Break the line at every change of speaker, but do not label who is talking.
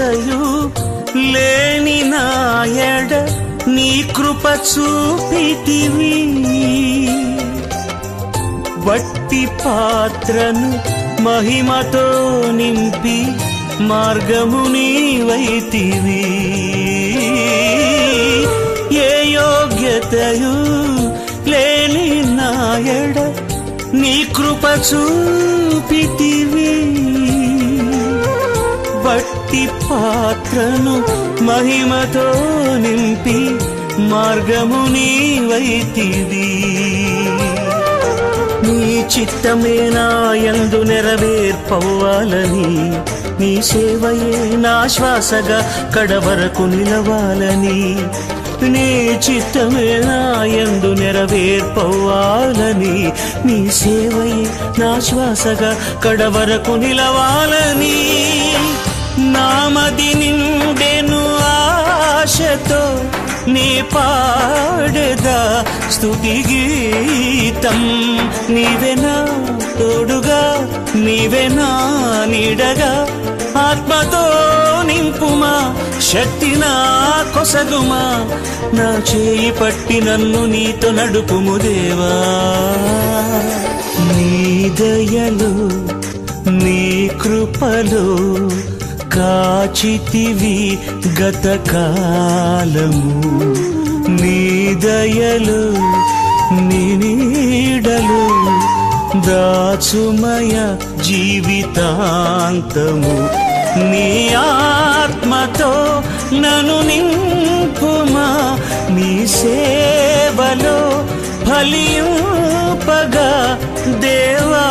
యోగ్యతయు లేని నాయడ నీ కృప చూపితివి. వట్టి పాత్రను మహిమతో నింపి మార్గము నీవైతివి. ఏ యోగ్యతయు లేని నాయడ నీ కృప చూపితివి. వట్టి పాత్రను మహిమతో నింపి మార్గము నీవైతివి. నీ చిత్తమే నా యందు నెరవేర్పవ్వాలని, నీ సేవయే నా శ్వాసగా కడవరకు నిలవాలని. నీ చిత్తమే నా యందు నెరవేర్పవ్వాలని, నీ సేవయే నా శ్వాసగా కడవరకు నిలవాలని. నామది నిండెను ఆశతో నీ పాడెదా స్తుతి గీతం. నీవెనా తోడుగా, నీవెనా నీడగా, ఆత్మతో నింపుమా, శక్తి నా కొసగుమా. నా చేయి పట్టి నన్ను నీతో నడుపుము దేవా. నీ దయలో నీ కృపలో కాచితివి గతకాలము. నీ దయలు నీ నీడలు దాచుమయ జీవితాంతము. నీ ఆత్మతో నన్ను నింపుమా, నీ సేవలో ఫలింపగా దేవా.